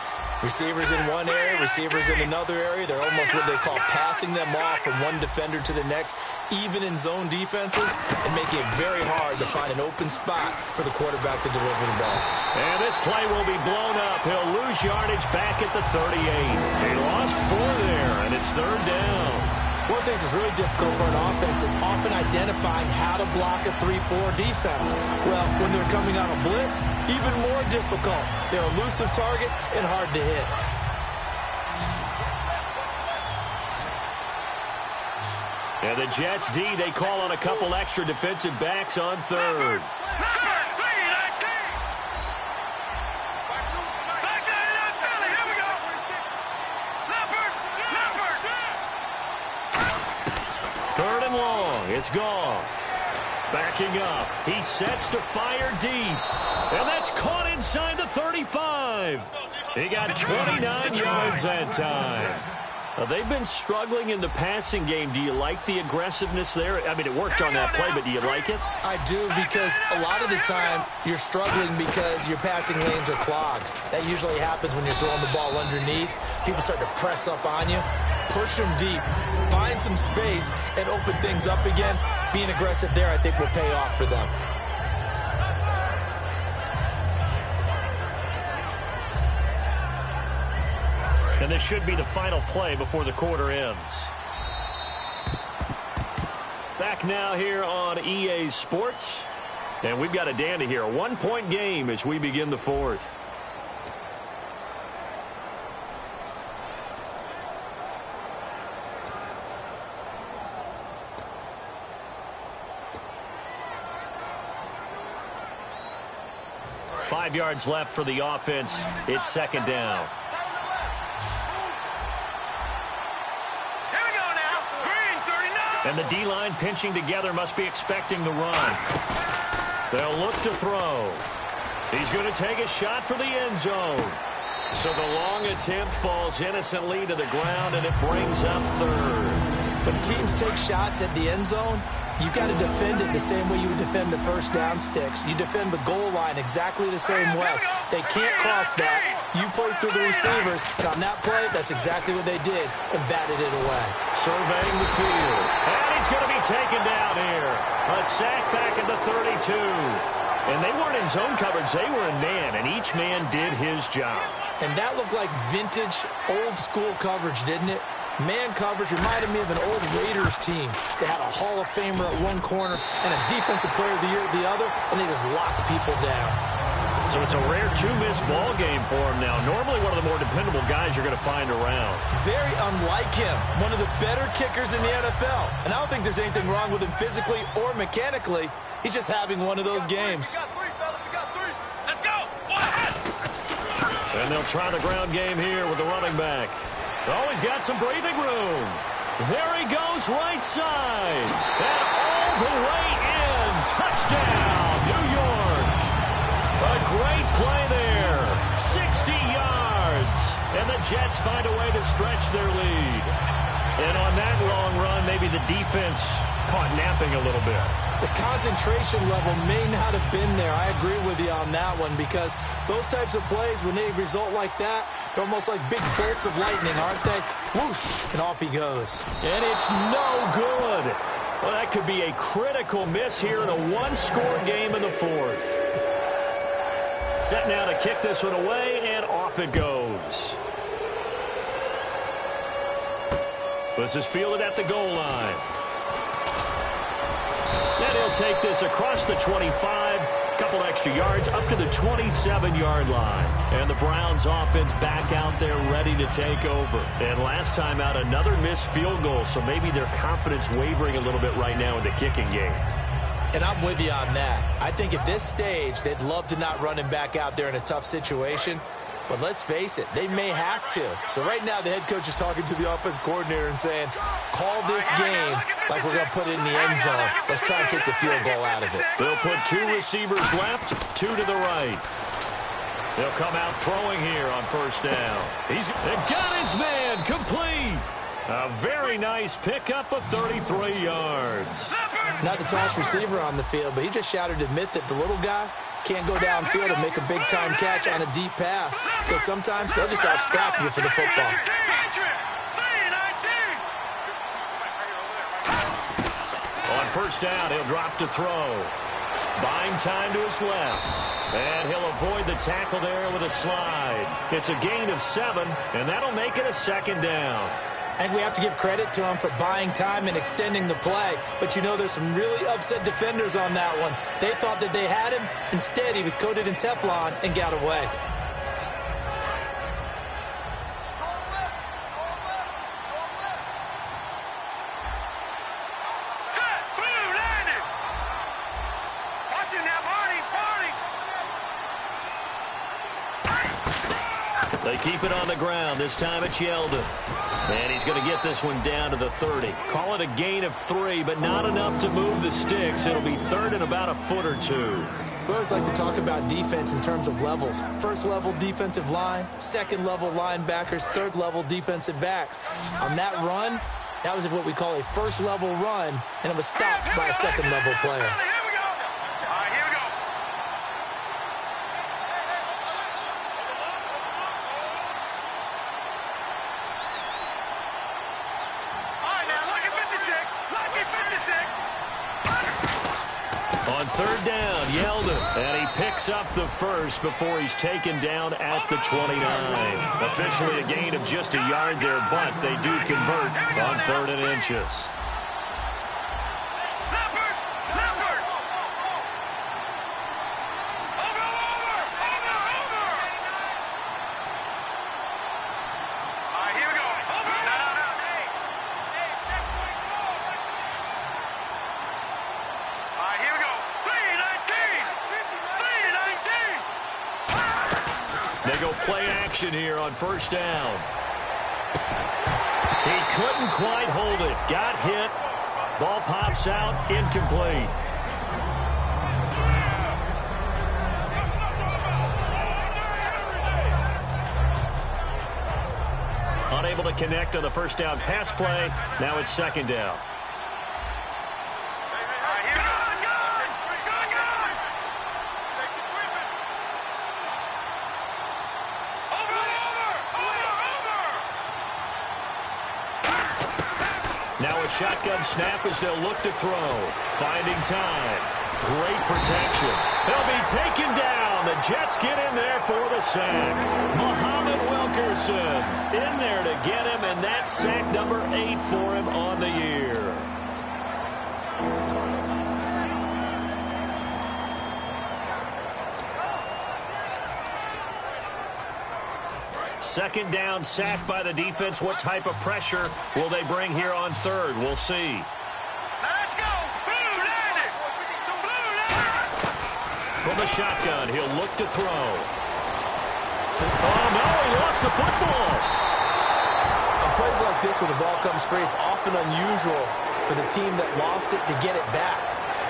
Receivers in one area, receivers in another area. They're almost what they call passing them off from one defender to the next, even in zone defenses, and making it very hard to find an open spot for the quarterback to deliver the ball. And this play will be blown up. He'll lose yardage back at the 38. They lost 4 there, and it's third down. One of the things that's really difficult for an offense is often identifying how to block a 3-4 defense. Well, when they're coming on a blitz, even more difficult. They're elusive targets and hard to hit. And the Jets D, they call on a couple extra defensive backs on third. Third and long. It's Goff. Backing up. He sets to fire deep. And that's caught inside the 35. He got 29 yards that time. They've been struggling in the passing game. Do you like the aggressiveness there? I mean, it worked on that play, but do you like it? I do, because a lot of the time you're struggling because your passing lanes are clogged. That usually happens when you're throwing the ball underneath. People start to press up on you. Push them deep. Find some space and open things up again. Being aggressive there, I think, will pay off for them. And this should be the final play before the quarter ends. Back now here on EA Sports. And we've got a dandy here. A 1-point game as we begin the fourth. Five yards left for the offense. It's second down. And the D-line pinching together must be expecting the run. They'll look to throw. He's going to take a shot for the end zone. So the long attempt falls innocently to the ground, and it brings up third. When teams take shots at the end zone, you got to defend it the same way you would defend the first down sticks. You defend the goal line exactly the same way. They can't cross that. You play through the receivers, and on that play, that's exactly what they did and batted it away. Surveying the field. And he's going to be taken down here. A sack back at the 32. And they weren't in zone coverage. They were in man, and each man did his job. And that looked like vintage, old-school coverage, didn't it? Man coverage reminded me of an old Raiders team. They had a Hall of Famer at one corner and a Defensive Player of the Year at the other, and they just locked people down. So it's a rare two-miss ball game for him now. Normally one of the more dependable guys you're going to find around. Very unlike him. One of the better kickers in the NFL. And I don't think there's anything wrong with him physically or mechanically. He's just having one of those games. We got three, fellas. We got three. Let's go. And they'll try the ground game here with the running back. Oh, he's got some breathing room. There he goes, right side. And all the way in. Touchdown, New York. A great play there. 60 yards. And the Jets find a way to stretch their lead. And on that long run, maybe the defense caught napping a little bit. The concentration level may not have been there. I agree with you on that one because those types of plays, when they result like that, they're almost like big bolts of lightning, aren't they? Whoosh, and off he goes. And it's no good. Well, that could be a critical miss here in a one-score game in the fourth. Set now to kick this one away, and off it goes. This is fielded at the goal line. And he'll take this across the 25, couple extra yards, up to the 27-yard line. And the Browns offense back out there ready to take over. And last time out, another missed field goal, so maybe their confidence wavering a little bit right now in the kicking game. And I'm with you on that. I think at this stage, they'd love to not run him back out there in a tough situation. But let's face it, they may have to. So right now, the head coach is talking to the offense coordinator and saying, call this game like we're going to put it in the end zone. Let's try and take the field goal out of it. They'll put two receivers left, two to the right. They'll come out throwing here on first down. He's got his man complete. A very nice pickup of 33 yards. Not the tallest receiver on the field, but he just shouted to admit that the little guy can't go downfield and make a big-time catch on a deep pass because sometimes they'll just out-scrap you for the football. On first down, he'll drop to throw. Buying time to his left. And he'll avoid the tackle there with a slide. It's a gain of 7, and that'll make it a second down. I think we have to give credit to him for buying time and extending the play. But, you know, there's some really upset defenders on that one. They thought that they had him. Instead, he was coated in Teflon and got away. Set, blue, landed. Watching that, Marty. They keep it on the ground. This time it's Yeldon. And he's going to get this one down to the 30. Call it a gain of 3, but not enough to move the sticks. It'll be third and about a foot or two. We always like to talk about defense in terms of levels. First level defensive line, second level linebackers, third level defensive backs. On that run, that was what we call a first level run, and it was stopped by a second level player. On third down, Yeldon, and he picks up the first before he's taken down at the 29. Officially a gain of just a yard there, but they do convert on 3rd and inches. Play action here on first down. He couldn't quite hold it. Got hit. Ball pops out. Incomplete. Unable to connect on the first down pass play. Now it's second down. Now a shotgun snap as they'll look to throw. Finding time. Great protection. He'll be taken down. The Jets get in there for the sack. Muhammad Wilkerson in there to get him, and that's sack number 8 for him on the year. Second down, sack by the defense. What type of pressure will they bring here on third? We'll see. Let's go! Blue landed! Blue landed! From the shotgun, he'll look to throw. Oh, no, he lost the football. On plays like this when the ball comes free, it's often unusual for the team that lost it to get it back.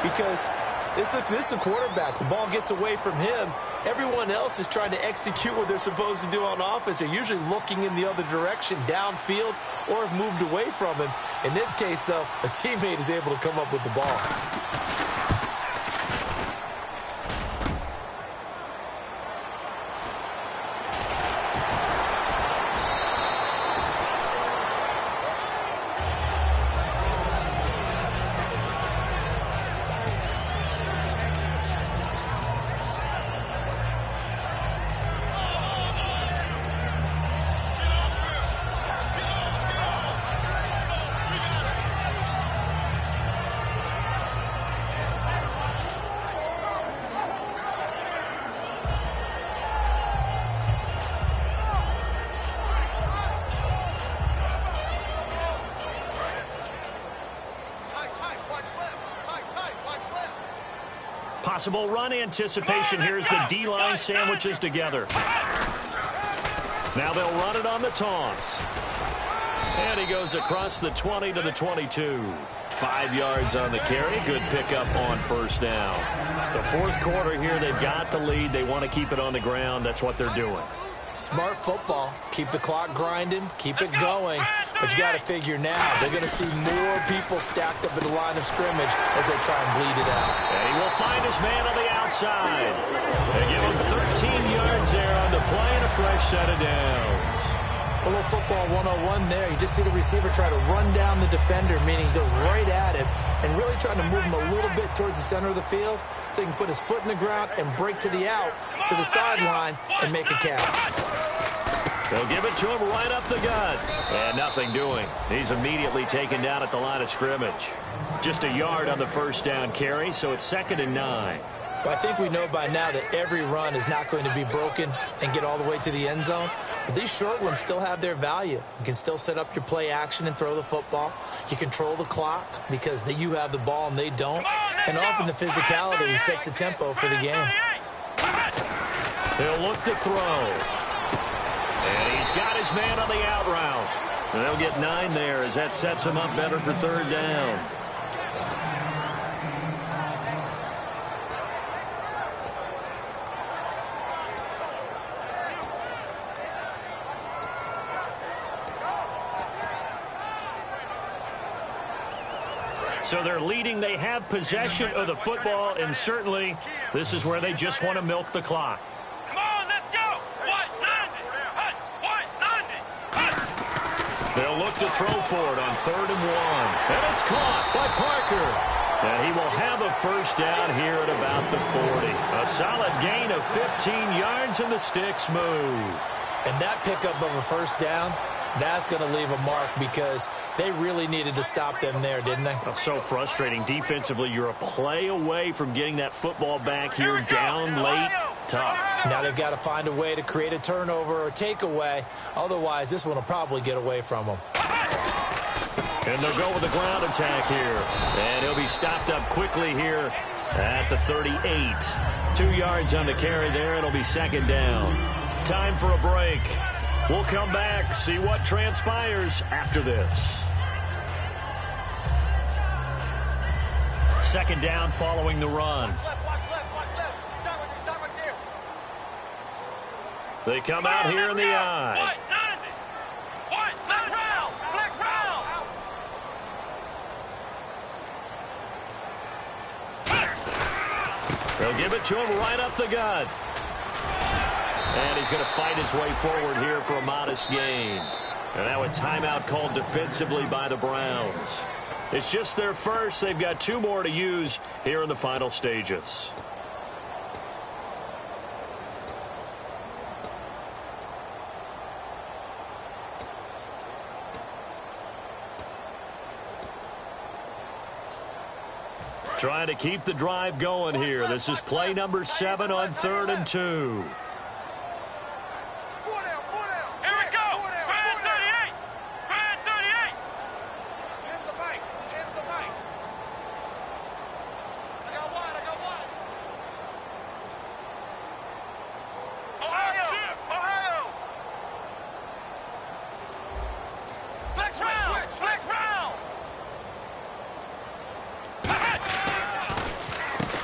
Because this is the quarterback. The ball gets away from him. Everyone else is trying to execute what they're supposed to do on offense. They're usually looking in the other direction, downfield, or have moved away from him. In this case, though, a teammate is able to come up with the ball. Possible run anticipation. Here's the D-line sandwiches together. Now they'll run it on the toss. And he goes across the 20 to the 22. 5 yards on the carry. Good pickup on first down. The fourth quarter here, they've got the lead. They want to keep it on the ground. That's what they're doing. Smart football. Keep the clock grinding. Keep it going. But you got to figure now, they're going to see more people stacked up in the line of scrimmage as they try and bleed it out. And he will find his man on the outside. They give him 13 yards there on the play and a fresh set of downs. A little football 101 there. You just see the receiver try to run down the defender, meaning he goes right at him and really trying to move him a little bit towards the center of the field so he can put his foot in the ground and break to the out, to the sideline, and make a catch. They'll give it to him right up the gut. And nothing doing. He's immediately taken down at the line of scrimmage. Just a yard on the first down carry, so it's 2nd and 9. Well, I think we know by now that every run is not going to be broken and get all the way to the end zone. But these short ones still have their value. You can still set up your play action and throw the football. You control the clock because you have the ball and they don't. And often the physicality sets the tempo for the game. He'll look to throw. And he's got his man on the out route. And they'll get 9 there as that sets him up better for third down. So they're leading. They have possession of the football, and certainly this is where they just want to milk the clock. Come on, let's go! They'll look to throw for it on 3rd and 1. And it's caught by Parker. And he will have a first down here at about the 40. A solid gain of 15 yards, and the sticks move. And that pickup of a first down, that's going to leave a mark because they really needed to stop them there, didn't they? Oh, so frustrating. Defensively, you're a play away from getting that football back here down late. Tough. Now they've got to find a way to create a turnover or takeaway. Otherwise, this one will probably get away from them. And they'll go with the ground attack here. And he'll be stopped up quickly here at the 38. 2 yards on the carry there. It'll be 2nd down. Time for a break. We'll come back, see what transpires after this. 2nd down following the run. They come out here in the eye. They'll give it to him right up the gut. And he's going to fight his way forward here for a modest gain. And now a timeout called defensively by the Browns. It's just their first. They've got 2 more to use here in the final stages. Trying to keep the drive going here. This is play number 7 on 3rd and 2.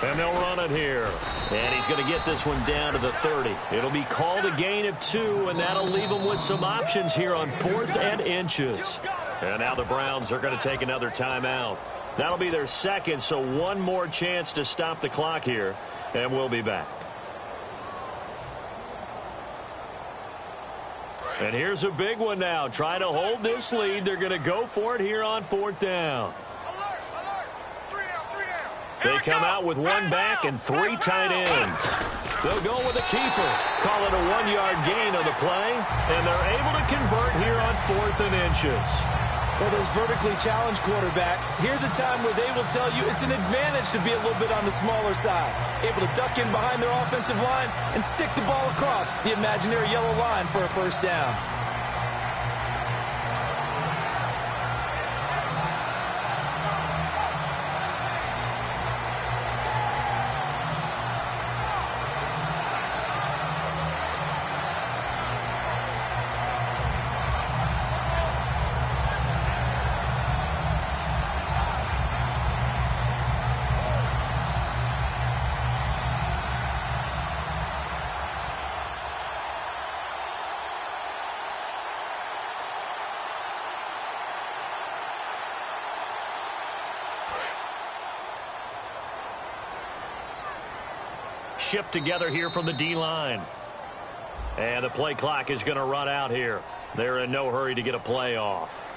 And they'll run it here. And he's going to get this one down to the 30. It'll be called a gain of 2, and that'll leave him with some options here on 4th and inches. And now the Browns are going to take another timeout. That'll be their second, so one more chance to stop the clock here, and we'll be back. And here's a big one now. Trying to hold this lead. They're going to go for it here on 4th down. They come out with 1 back and 3 tight ends. They'll go with a keeper. Call it a 1-yard gain on the play, and they're able to convert here on 4th and inches. For those vertically challenged quarterbacks, here's a time where they will tell you it's an advantage to be a little bit on the smaller side, able to duck in behind their offensive line and stick the ball across the imaginary yellow line for a first down. Shift together here from the D-line. And the play clock is going to run out here. They're in no hurry to get a play off.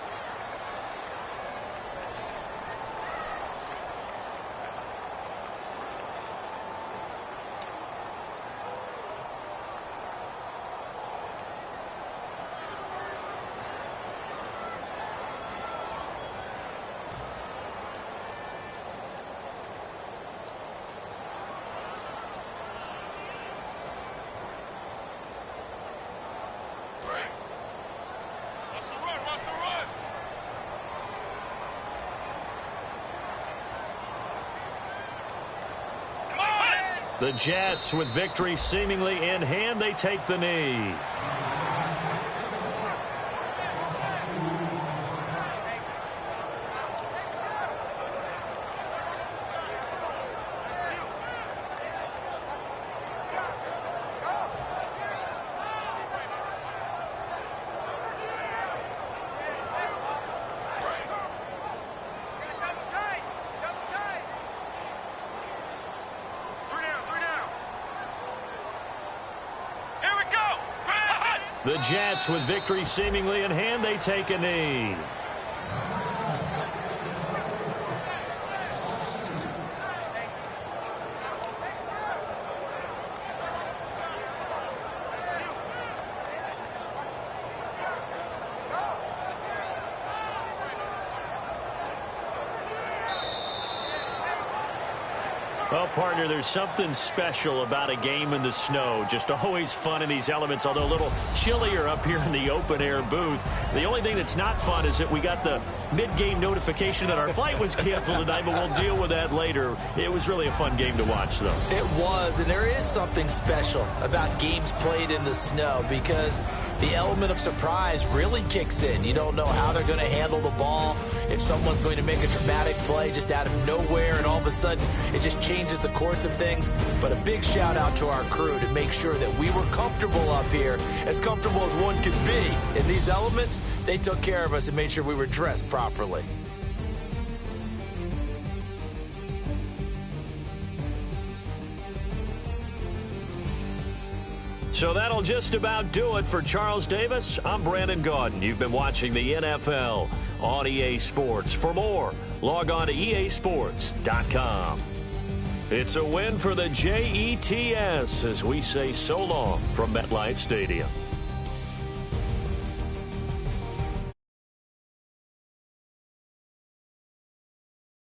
The Jets, with victory seemingly in hand, they take the knee. The Jets, with victory seemingly in hand, they take a knee. Well, partner, there's something special about a game in the snow. Just always fun in these elements, although a little chillier up here in the open-air booth. The only thing that's not fun is that we got the mid-game notification that our flight was canceled tonight, but we'll deal with that later. It was really a fun game to watch, though. It was, and there is something special about games played in the snow because the element of surprise really kicks in. You don't know how they're going to handle the ball, if someone's going to make a dramatic play just out of nowhere, and all of a sudden it just changes the course of things. But a big shout out to our crew to make sure that we were comfortable up here, as comfortable as one could be. In these elements, they took care of us and made sure we were dressed properly. So that'll just about do it for Charles Davis. I'm Brandon Gaudin. You've been watching the NFL on EA Sports. For more, log on to easports.com. It's a win for the Jets as we say so long from MetLife Stadium.